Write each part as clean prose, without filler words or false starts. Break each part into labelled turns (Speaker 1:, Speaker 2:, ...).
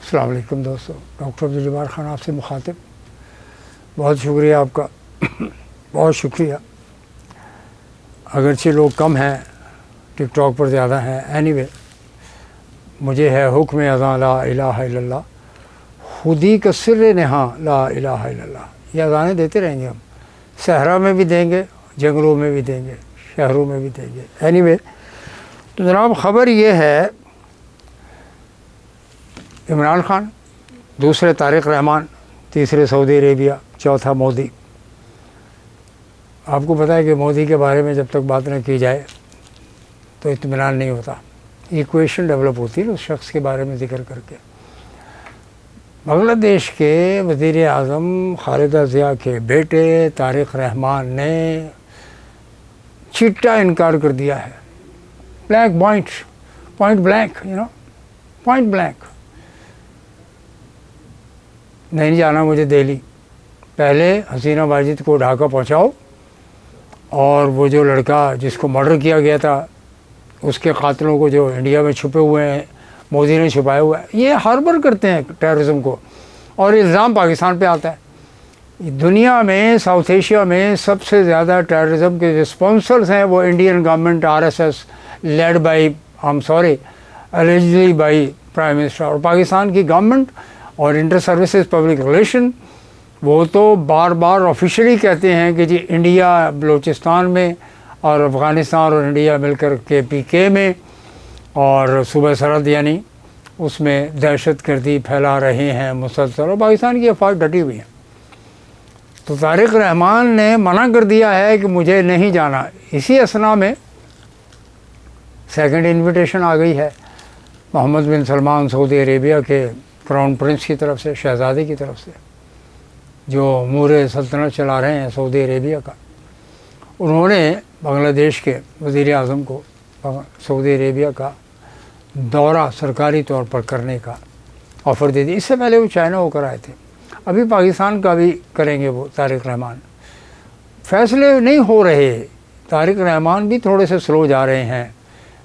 Speaker 1: السلام علیکم دوستو، ڈاکٹر عبدالجبار خان آپ سے مخاطب. بہت شکریہ آپ کا، بہت شکریہ. اگرچہ لوگ کم ہیں، ٹک ٹاک پر زیادہ ہیں. اینی وے، مجھے ہے حکم اذان لا الہ الا اللہ، خودی کا سر نہاں لا الہ الا اللہ. یہ اذانیں دیتے رہیں گے ہم، صحرا میں بھی دیں گے، جنگلوں میں بھی دیں گے، شہروں میں بھی دیں گے. اینی وے، تو جناب خبر یہ ہے، عمران خان، دوسرے طارق رحمان، تیسرے سعودی عربیہ، چوتھا مودی. آپ کو پتہ ہے کہ مودی کے بارے میں جب تک بات نہ کی جائے تو اطمینان نہیں ہوتا. ایکویشن ڈیولپ ہوتی ہے اس شخص کے بارے میں ذکر کر کے. بنگلہ دیش کے وزیر اعظم خالدہ ضیاء کے بیٹے طارق رحمان نے چٹا انکار کر دیا ہے. Blank point blank, point blank. نہیں جانا مجھے دہلی، پہلے حسینہ ماجد کو ڈھاکہ پہنچاؤ، اور وہ جو لڑکا جس کو مرڈر کیا گیا تھا اس کے قاتلوں کو جو انڈیا میں چھپے ہوئے ہیں، مودی نے چھپائے ہوئے ہیں. یہ ہاربر کرتے ہیں ٹیررزم کو، اور الزام پاکستان پہ آتا ہے. دنیا میں، ساؤتھ ایشیا میں سب سے زیادہ ٹیررزم کے جو اسپانسرز ہیں وہ Indian government, RSS led by allegedly by prime minister. اور پاکستان کی گورنمنٹ اور انٹر سروسز پبلک ریلیشن وہ تو بار بار آفیشلی کہتے ہیں کہ جی انڈیا بلوچستان میں اور افغانستان اور انڈیا مل کر KPK میں اور صوبہ سرحد یعنی اس میں دہشت گردی پھیلا رہے ہیں مسلسل، اور پاکستان کی افواج ڈٹی ہوئی ہیں. تو طارق رحمان نے منع کر دیا ہے کہ مجھے نہیں جانا. اسی اثنا میں سیکنڈ انویٹیشن آ گئی ہے محمد بن سلمان سعودی عربیہ کے کراؤن پرنس کی طرف سے، شہزادے کی طرف سے، جو امور سلطنت چلا رہے ہیں سعودی عربیہ کا. انہوں نے بنگلہ دیش کے وزیر اعظم کو سعودی عربیہ کا دورہ سرکاری طور پر کرنے کا آفر دے دی. اس سے پہلے وہ چائنا ہو کر آئے تھے، ابھی پاکستان کا بھی کریں گے وہ طارق رحمان. فیصلے نہیں ہو رہے. طارق رحمان بھی تھوڑے سے سلو جا رہے ہیں.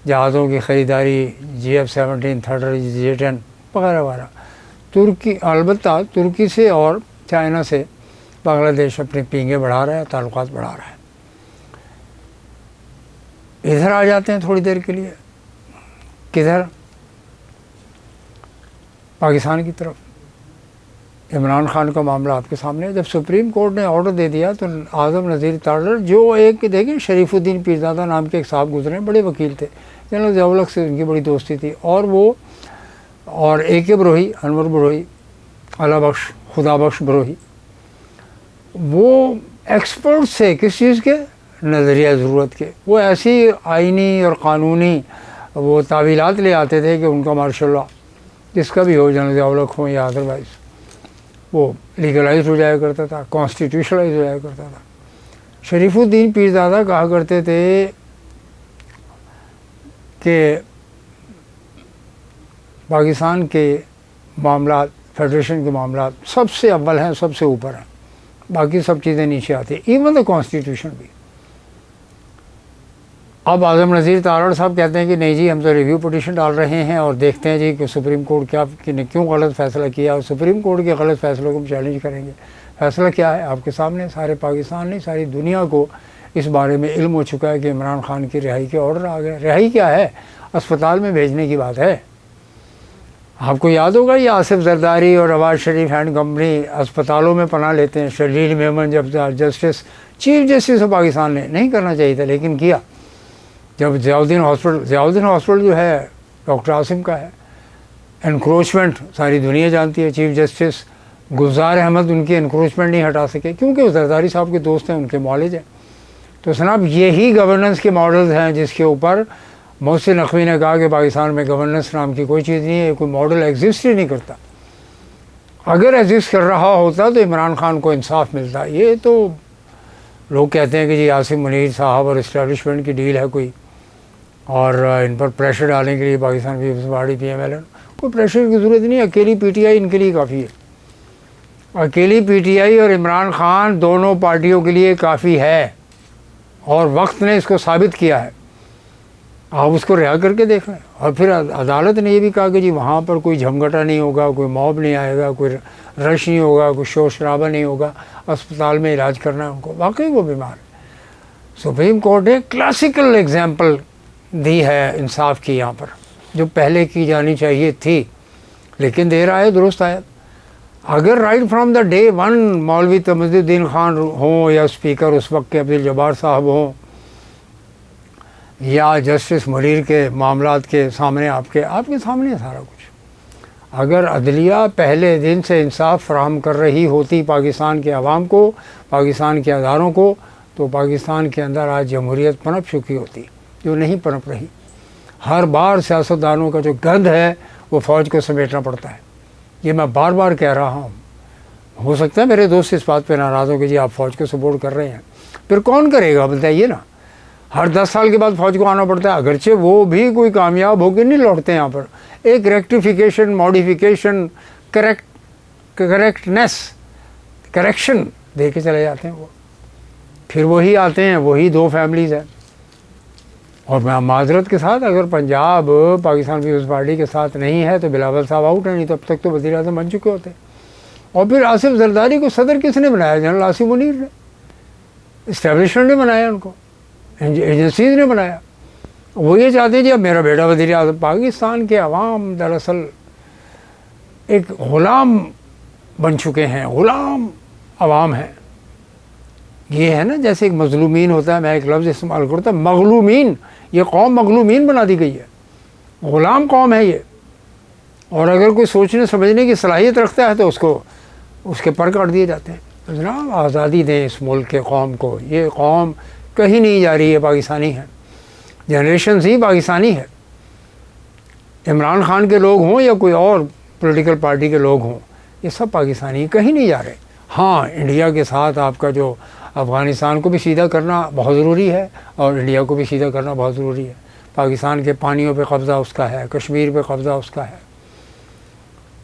Speaker 1: جہازوں کی خریداری، GF-17 تھرڈر J-10 وغیرہ وغیرہ. البتہ ترکی سے اور چائنا سے بنگلہ دیش اپنی پینگیں بڑھا رہا ہے، تعلقات بڑھا رہا ہے. ادھر آ جاتے ہیں تھوڑی دیر کے لیے. کدھر؟ پاکستان کی طرف. عمران خان کا معاملہ آپ کے سامنے ہے. جب سپریم کورٹ نے آرڈر دے دیا تو اعظم نذیر تارڑ، جو ایک دیکھیں شریف الدین پیرزادہ نام کے ایک صاحب گزرے، بڑے وکیل تھے، جنرل ضیاء الحق سے ان کی بڑی دوستی تھی، اور وہ اور AK بروہی، انور بروہی، اللہ بخش، خدا بخش بروہی، وہ ایکسپرٹ سے کس چیز کے؟ نظریہ ضرورت کے. وہ ایسی آئینی اور قانونی وہ تعویلات لے آتے تھے کہ ان کا ماشاء اللہ جس کا بھی ہو، جنرل ضیاء الحق ہوں یا ادروائز، وہ لیگلائز ہو جایا کرتا تھا، کانسٹیٹیوشنلائز ہو جایا کرتا تھا. شریف الدین پیرزادہ کہا کرتے تھے کہ پاکستان کے معاملات، فیڈریشن کے معاملات سب سے اول ہیں، سب سے اوپر ہیں، باقی سب چیزیں نیچے آتی ہیں، ایون دا کانسٹیٹیوشن بھی. اب اعظم نذیر تارڑ صاحب کہتے ہیں کہ نہیں جی، ہم تو ریویو پٹیشن ڈال رہے ہیں اور دیکھتے ہیں جی کہ سپریم کورٹ کیوں غلط فیصلہ کیا، اور سپریم کورٹ کے غلط فیصلوں کو ہم چیلنج کریں گے. فیصلہ کیا ہے آپ کے سامنے، سارے پاکستان نہیں ساری دنیا کو اس بارے میں علم ہو چکا ہے کہ عمران خان کی رہائی کے آرڈر آ گئے. رہائی کیا ہے؟ اسپتال میں بھیجنے کی بات ہے. آپ کو یاد ہوگا یہ آصف زرداری اور نواز شریف اینڈ کمپنی اسپتالوں میں پناہ لیتے ہیں. شرلیل میمن جب چیف جسٹس آف پاکستان نے، نہیں کرنا چاہیے تھا لیکن کیا. جب ضیاء الدین ہاسپٹل جو ہے ڈاکٹر عاصم کا ہے، انکروچمنٹ ساری دنیا جانتی ہے. چیف جسٹس گلزار احمد ان کی انکروچمنٹ نہیں ہٹا سکے کیونکہ وہ زرداری صاحب کے دوست ہیں، ان کے معالج ہیں. تو جناب یہی گورننس کے ماڈلز ہیں جس کے اوپر محسن نقوی نے کہا کہ پاکستان میں گورننس نام کی کوئی چیز نہیں ہے، کوئی ماڈل ایگزسٹ ہی نہیں کرتا. اگر ایگزسٹ کر رہا ہوتا تو عمران خان کو انصاف ملتا. یہ تو لوگ کہتے ہیں کہ جی عاصم منیر صاحب اور اسٹیبلشمنٹ کی ڈیل ہے کوئی، اور ان پر پریشر ڈالنے کے لیے پاکستان پیپلز پارٹی PMLN. کوئی پریشر کی ضرورت نہیں. اکیلی PTI ان کے لیے کافی ہے. اکیلی PTI اور عمران خان دونوں پارٹیوں کے لیے کافی ہے، اور وقت نے اس کو ثابت کیا ہے. آپ اس کو رہا کر کے دیکھ لیں. اور پھر عدالت نے یہ بھی کہا کہ جی وہاں پر کوئی جھمگٹا نہیں ہوگا, کوئی موب نہیں آئے گا, کوئی رش نہیں ہوگا, کوئی شور شرابہ نہیں ہوگا, اسپتال میں علاج کرنا ہے ان کو. واقعی وہ بیمار ہے. سپریم کورٹ نے کلاسیکل ایگزامپل دی ہے انصاف کی یہاں پر, جو پہلے کی جانی چاہیے تھی, لیکن دیر آئے درست آئے. اگر right from the day one مولوی تمدید الدین خان ہوں یا اسپیکر اس وقت کے عبدالجبار صاحب ہوں یا جسٹس منیر کے معاملات کے سامنے آپ کے سامنے ہے سارا کچھ. اگر عدلیہ پہلے دن سے انصاف فراہم کر رہی ہوتی پاکستان کے عوام کو, پاکستان کے اداروں کو, تو پاکستان کے اندر آج جمہوریت پنپ چکی ہوتی, جو نہیں پنپ رہی. ہر بار سیاستدانوں کا جو گند ہے وہ فوج کو سمیٹنا پڑتا ہے. یہ میں بار بار کہہ رہا ہوں. ہو سکتا ہے میرے دوست اس بات پہ ناراض ہو کہ جی آپ فوج کو سپورٹ کر رہے ہیں. پھر کون کرے گا بتائیے نا. ہر 10 سال کے بعد فوج کو آنا پڑتا ہے, اگرچہ وہ بھی کوئی کامیاب ہو کے نہیں لوٹتے یہاں پر. ایک ریکٹیفیکیشن, ماڈیفیکیشن, کریکشن دے کے چلے جاتے ہیں وہ. پھر وہی آتے ہیں, وہی 2 فیملیز ہیں. اور میں معذرت کے ساتھ اگر پنجاب پاکستان پیپلز پارٹی کے ساتھ نہیں ہے تو بلاول صاحب آؤٹ ہیں, نہیں تو اب تک تو وزیر اعظم بن چکے ہوتے. اور پھر آصف زرداری کو صدر کس نے بنایا؟ جنرل آصف منیر نے. اسٹیبلشمنٹ نے بنایا, ان کو ایجنسیز نے بنایا. وہ یہ چاہتے ہیں جی اب میرا بیٹا وزیر اعظم. پاکستان کے عوام دراصل ایک غلام بن چکے ہیں, غلام عوام ہیں. یہ ہے نا جیسے ایک مظلومین ہوتا ہے, میں ایک لفظ استعمال کرتا ہوں, مغلومین. یہ قوم مغلومین بنا دی گئی ہے, غلام قوم ہے یہ. اور اگر کوئی سوچنے سمجھنے کی صلاحیت رکھتا ہے تو اس کے پر کاٹ دیے جاتے ہیں. جناب آزادی دیں اس ملک کے قوم کو. یہ قوم کہیں نہیں جا رہی ہے, پاکستانی ہے, جنریشنز ہی پاکستانی ہے. عمران خان کے لوگ ہوں یا کوئی اور پولیٹیکل پارٹی کے لوگ ہوں, یہ سب پاکستانی کہیں نہیں جا رہے. ہاں انڈیا کے ساتھ آپ کا جو افغانستان کو بھی سیدھا کرنا بہت ضروری ہے اور انڈیا کو بھی سیدھا کرنا بہت ضروری ہے. پاکستان کے پانیوں پہ قبضہ اس کا ہے, کشمیر پہ قبضہ اس کا ہے,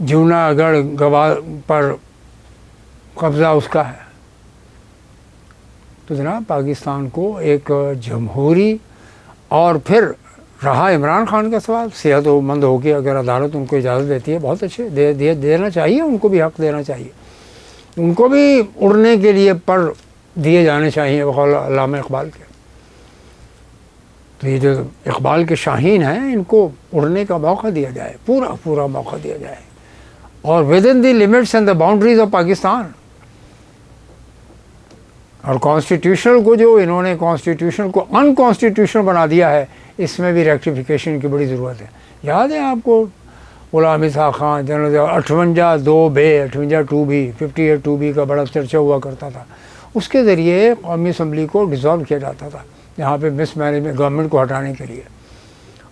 Speaker 1: جوناگڑھ گوا پر قبضہ اس کا ہے. تو جناب پاکستان کو ایک جمہوری, اور پھر رہا عمران خان کا سوال, صحت مند ہو کے اگر عدالت ان کو اجازت دیتی ہے بہت اچھے, دینا چاہیے, ان کو بھی حق دینا چاہیے. ان کو بھی اڑنے کے لیے پر دیے جانے چاہیے بقول علامہ اقبال کے. تو یہ جو اقبال کے شاہین ہیں ان کو اڑنے کا موقع دیا جائے, پورا موقع دیا جائے, اور with in the limits and the boundaries of Pakistan. اور کانسٹیٹیوشنل کو جو انہوں نے کانسٹیٹیوشن کو انکانسٹیٹیوشنل بنا دیا ہے, اس میں بھی ریکٹیفیکیشن کی بڑی ضرورت ہے. یاد ہے آپ کو Ghulam Ishaq Khan general 58(2)(ب), 58(2)(b), 58(2)(b) کا بڑا چرچہ ہوا کرتا تھا. اس کے ذریعے قومی اسمبلی کو ڈیزالو کیا جاتا تھا یہاں پہ مس مینجمنٹ گورنمنٹ کو ہٹانے کے لیے.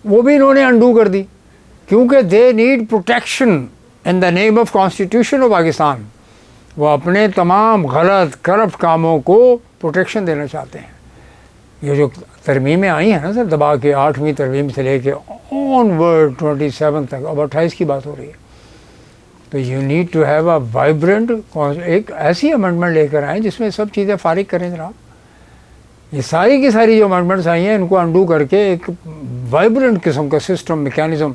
Speaker 1: وہ بھی انہوں نے انڈو کر دی, کیونکہ they need protection in the name of constitution of Pakistan. وہ اپنے تمام غلط کرپٹ کاموں کو پروٹیکشن دینا چاہتے ہیں. یہ جو ترمیمیں آئی ہیں نا سر دبا کے, 8ویں ترمیم سے لے کے آن ورڈ 27 تک, اب 28 کی بات ہو رہی ہے. تو you need to have a vibrant, ایک ایسی امنڈمنٹ لے کر آئیں جس میں سب چیزیں فارغ کریں جناب. یہ ساری کی ساری جو امنڈمنٹس آئی ہیں ان کو انڈو کر کے ایک وائبرنٹ قسم کا سسٹم میکینزم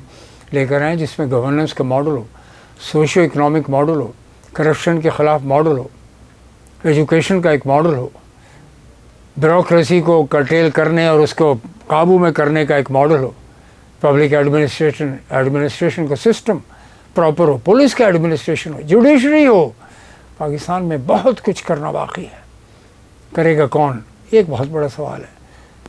Speaker 1: لے کر آئیں جس میں گورننس کا ماڈل ہو, سوشو اکنامک ماڈل ہو, کرپشن کے خلاف ماڈل ہو, ایجوکیشن کا ایک ماڈل ہو, بیوروکریسی کو کرٹیل کرنے اور اس کو قابو میں کرنے کا ایک ماڈل ہو, پبلک ایڈمنسٹریشن کا سسٹم پراپر ہو, پولیس کا ایڈمنسٹریشن ہو, جوڈیشری ہو. پاکستان میں بہت کچھ کرنا باقی ہے. کرے گا کون؟ یہ ایک بہت بڑا سوال ہے.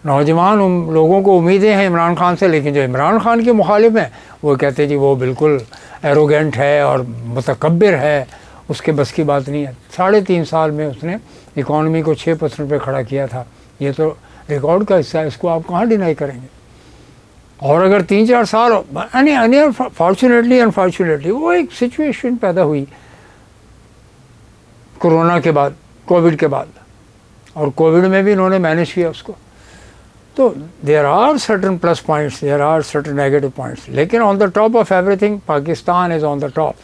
Speaker 1: نوجوان لوگوں کو امیدیں ہیں عمران خان سے, لیکن جو عمران خان کے مخالف ہیں وہ کہتے ہیں جی وہ بالکل ایروگینٹ ہے اور متکبر ہے, اس کے بس کی بات نہیں ہے. 3.5 سال میں اس نے اکانومی کو 6% پہ کھڑا کیا تھا. یہ تو ریکارڈ کا حصہ ہے, اس کو آپ کہاں ڈینائی کریں گے. اور اگر 3-4 سال انفارچونیٹلی وہ ایک سچویشن پیدا ہوئی کورونا کے بعد, کووڈ کے بعد, اور کووڈ میں بھی انہوں نے مینیج کیا اس کو. تو there are certain plus points, there are certain negative points, لیکن on the top of everything Pakistan is on the top.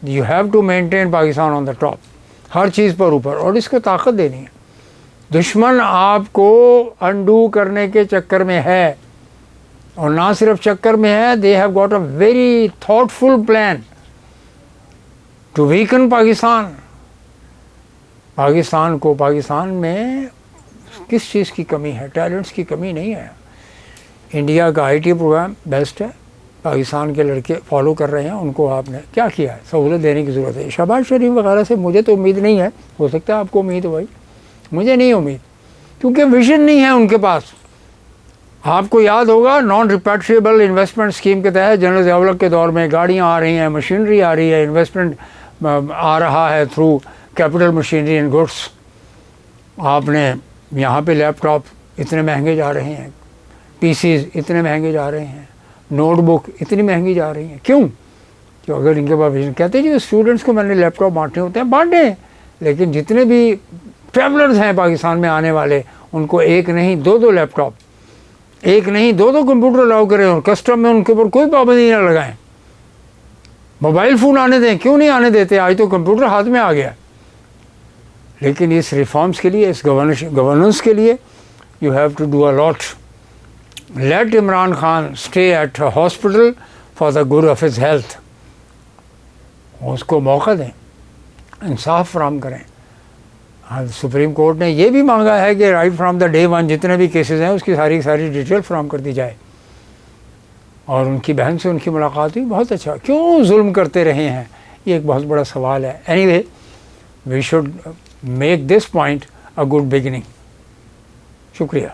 Speaker 1: You have to maintain Pakistan on the top, ہر چیز پر اوپر, اور اس کو طاقت دینی ہے. دشمن آپ کو انڈو کرنے کے چکر میں ہے, اور نہ صرف چکر میں ہے, they have got a very thoughtful plan to weaken Pakistan. Pakistan میں کس چیز کی کمی ہے؟ ٹیلنٹس کی کمی نہیں ہے. انڈیا کا آئی ٹی پروگرام بیسٹ ہے, پاکستان کے لڑکے فالو کر رہے ہیں, ان کو آپ نے کیا کیا ہے؟ سہولت دینے کی ضرورت ہے. شہباز شریف وغیرہ سے مجھے تو امید نہیں ہے, ہو سکتا ہے آپ کو امید ہو بھائی, مجھے نہیں امید, کیونکہ ویژن نہیں ہے ان کے پاس. آپ کو یاد ہوگا نان ریپیٹریبل انویسٹمنٹ اسکیم کے تحت جنرل ضیاء الحق کے دور میں گاڑیاں آ رہی ہیں, مشینری آ رہی ہے, انویسٹمنٹ آ رہا ہے through capital machinery and goods. آپ نے یہاں پہ لیپ ٹاپ اتنے مہنگے جا رہے ہیں, پی سیز اتنے مہنگے جا رہے ہیں, نوٹ بک اتنی مہنگی جا رہی ہیں. کیوں؟ کہ اگر ان کے پاس ویژن, کہتے ہیں جو اسٹوڈنٹس کو میں نے لیپ ٹاپ بانٹنے ہوتے ہیں بانٹیں, لیکن جتنے بھی ٹریولرز ہیں پاکستان میں آنے والے, ان کو ایک نہیں دو لیپ ٹاپ, ایک نہیں دو کمپیوٹر الاؤ کریں, اور کسٹم میں ان کے اوپر کوئی پابندی نہ لگائیں. موبائل فون آنے دیں, کیوں نہیں آنے دیتے؟ آج تو کمپیوٹر ہاتھ میں آ گیا. لیکن اس ریفارمز کے لیے, اس گورننس کے لیے you have to do a lot. Let Imran Khan stay at hospital for the good of his health. اس کو موقع دیں, انصاف فراہم کریں. سپریم کورٹ نے یہ بھی مانگا ہے کہ right from the day one جتنے بھی کیسز ہیں اس کی ساری ڈیٹیل فراہم کر دی جائے. اور ان کی بہن سے ان کی ملاقات ہوئی, بہت اچھا. کیوں ظلم کرتے رہے ہیں, یہ ایک بہت بڑا سوال ہے. Anyway we should make this point a good beginning. شکریہ.